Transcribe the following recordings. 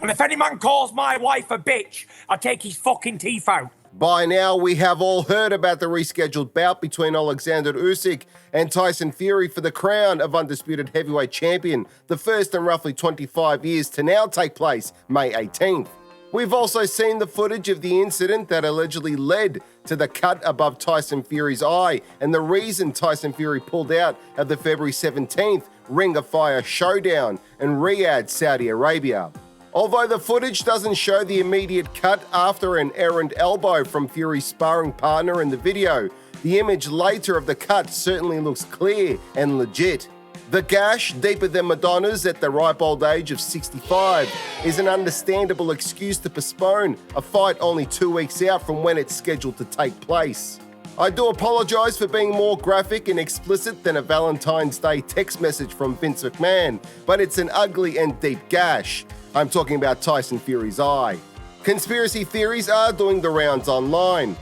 And if any man calls my wife a bitch, I'll take his fucking teeth out. By now, we have all heard about the rescheduled bout between Oleksandr Usyk and Tyson Fury for the crown of undisputed heavyweight champion, the first in roughly 25 years to now take place May 18th. We've also seen the footage of the incident that allegedly led to the cut above Tyson Fury's eye and the reason Tyson Fury pulled out of the February 17th Ring of Fire showdown in Riyadh, Saudi Arabia. Although the footage doesn't show the immediate cut after an errant elbow from Fury's sparring partner in the video, the image later of the cut certainly looks clear and legit. The gash, deeper than Madonna's at the ripe old age of 65, is an understandable excuse to postpone a fight only 2 weeks out from when it's scheduled to take place. I do apologise for being more graphic and explicit than a Valentine's Day text message from Vince McMahon, but it's an ugly and deep gash. I'm talking about Tyson Fury's eye. Conspiracy theories are doing the rounds online,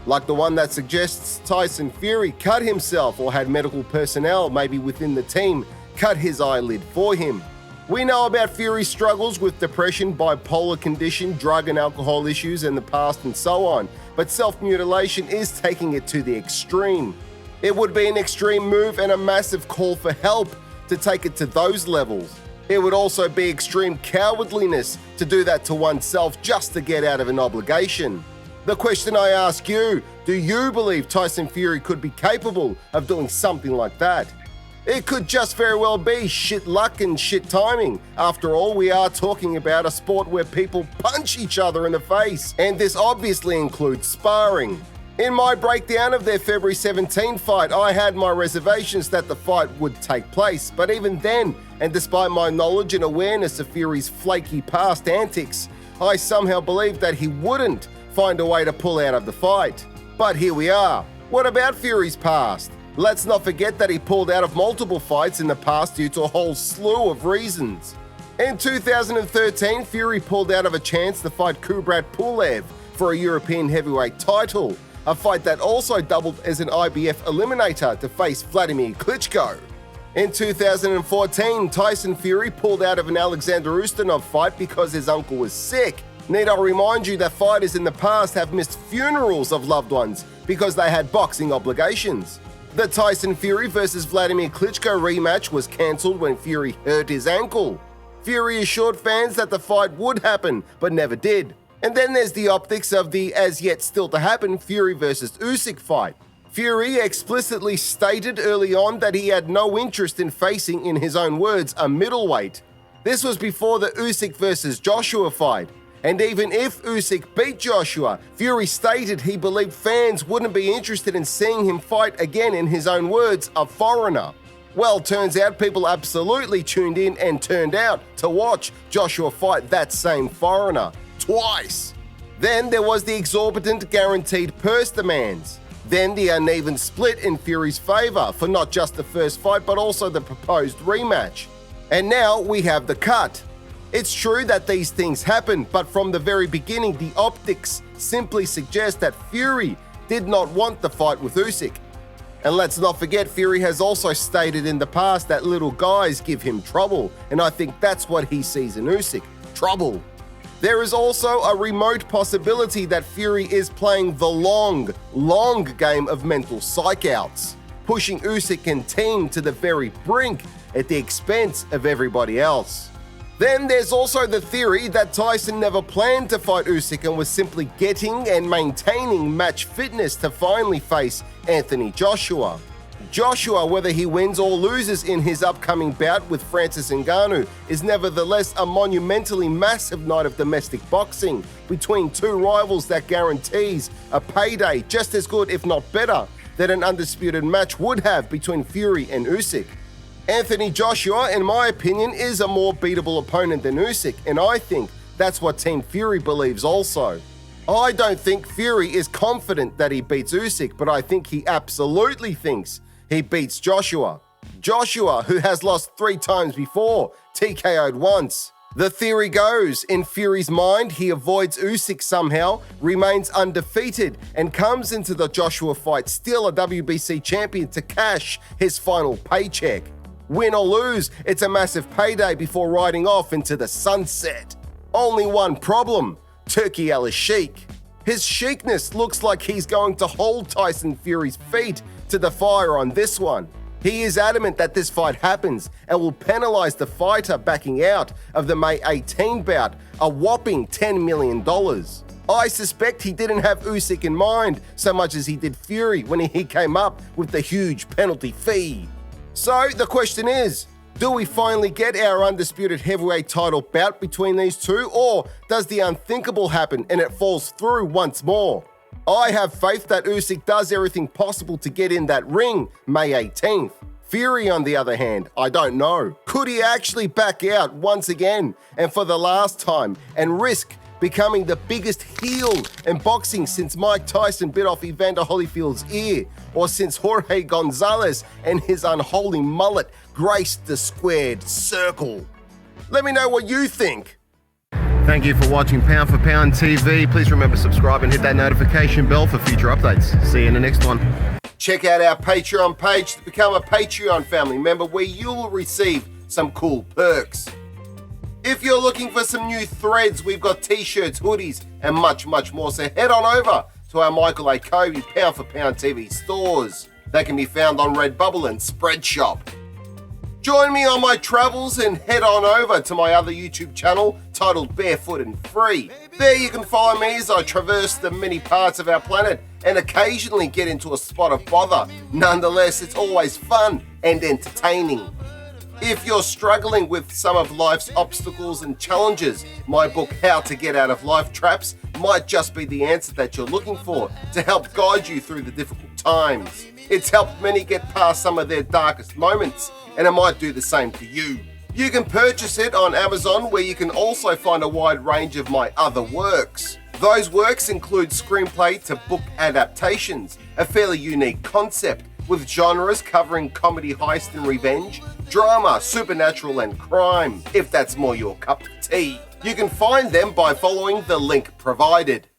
like the one that suggests Tyson Fury cut himself or had medical personnel, maybe within the team, cut his eyelid for him. We know about Fury's struggles with depression, bipolar condition, drug and alcohol issues in the past and so on, but self-mutilation is taking it to the extreme. It would be an extreme move and a massive call for help to take it to those levels. It would also be extreme cowardliness to do that to oneself just to get out of an obligation. The question I ask you, do you believe Tyson Fury could be capable of doing something like that? It could just very well be shit luck and shit timing. After all, we are talking about a sport where people punch each other in the face, and this obviously includes sparring. In my breakdown of their February 17 fight, I had my reservations that the fight would take place, but even then, and despite my knowledge and awareness of Fury's flaky past antics, I somehow believed that he wouldn't find a way to pull out of the fight. But here we are. What about Fury's past? Let's not forget that he pulled out of multiple fights in the past due to a whole slew of reasons. In 2013, Fury pulled out of a chance to fight Kubrat Pulev for a European heavyweight title, a fight that also doubled as an IBF eliminator to face Vladimir Klitschko. In 2014, Tyson Fury pulled out of an Alexander Usyk fight because his uncle was sick. Need I remind you that fighters in the past have missed funerals of loved ones because they had boxing obligations. The Tyson Fury vs Vladimir Klitschko rematch was cancelled when Fury hurt his ankle. Fury assured fans that the fight would happen, but never did. And then there's the optics of the as yet still to happen Fury vs Usyk fight. Fury explicitly stated early on that he had no interest in facing, in his own words, a middleweight. This was before the Usyk vs Joshua fight. And even if Usyk beat Joshua, Fury stated he believed fans wouldn't be interested in seeing him fight again, in his own words, a foreigner. Well, turns out people absolutely tuned in and turned out to watch Joshua fight that same foreigner. Twice. Then there was the exorbitant guaranteed purse demands. Then the uneven split in Fury's favour for not just the first fight but also the proposed rematch. And now we have the cut. It's true that these things happen, but from the very beginning the optics simply suggest that Fury did not want the fight with Usyk. And let's not forget, Fury has also stated in the past that little guys give him trouble, and I think that's what he sees in Usyk, trouble. There is also a remote possibility that Fury is playing the long game of mental psych-outs, pushing Usyk and team to the very brink at the expense of everybody else. Then there's also the theory that Tyson never planned to fight Usyk and was simply getting and maintaining match fitness to finally face Anthony Joshua. Joshua, whether he wins or loses in his upcoming bout with Francis Ngannou, is nevertheless a monumentally massive night of domestic boxing between two rivals that guarantees a payday just as good, if not better, than an undisputed match would have between Fury and Usyk. Anthony Joshua, in my opinion, is a more beatable opponent than Usyk, and I think that's what Team Fury believes also. I don't think Fury is confident that he beats Usyk, but I think he absolutely thinks he beats Joshua. Joshua, who has lost 3 times before, TKO'd once. The theory goes, in Fury's mind, he avoids Usyk somehow, remains undefeated, and comes into the Joshua fight still a WBC champion to cash his final paycheck. Win or lose, it's a massive payday before riding off into the sunset. I Only one problem: Turki Al-Sheikh. His chicness looks like he's going to hold Tyson Fury's feet to the fire on this one. He is adamant that this fight happens and will penalize the fighter backing out of the May 18 bout a whopping $10 million. I suspect he didn't have Usyk in mind so much as he did Fury when he came up with the huge penalty fee. So the question is, do we finally get our undisputed heavyweight title bout between these two, or does the unthinkable happen and it falls through once more? I have faith that Usyk does everything possible to get in that ring May 18th. Fury, on the other hand, I don't know. Could he actually back out once again and for the last time and risk becoming the biggest heel in boxing since Mike Tyson bit off Evander Holyfield's ear, or since Jorge Gonzalez and his unholy mullet graced the squared circle? Let me know what you think. Thank you for watching Pound for Pound TV. Please remember to subscribe and hit that notification bell for future updates. See you in the next one. Check out our Patreon page to become a Patreon family member, where you'll receive some cool perks. If you're looking for some new threads, we've got t-shirts, hoodies, and much, much more. So head on over to our Michael Akobi Pound for Pound TV stores. They can be found on Redbubble and Spreadshop. Join me on my travels and head on over to my other YouTube channel titled Barefoot and Free. There you can follow me as I traverse the many parts of our planet and occasionally get into a spot of bother. Nonetheless, it's always fun and entertaining. If you're struggling with some of life's obstacles and challenges, my book How to Get Out of Life Traps might just be the answer that you're looking for to help guide you through the difficult times. It's helped many get past some of their darkest moments, and it might do the same to you. You can purchase it on Amazon, where you can also find a wide range of my other works. Those works include screenplay to book adaptations, a fairly unique concept, with genres covering comedy, heist and revenge, drama, supernatural and crime, if that's more your cup of tea. You can find them by following the link provided.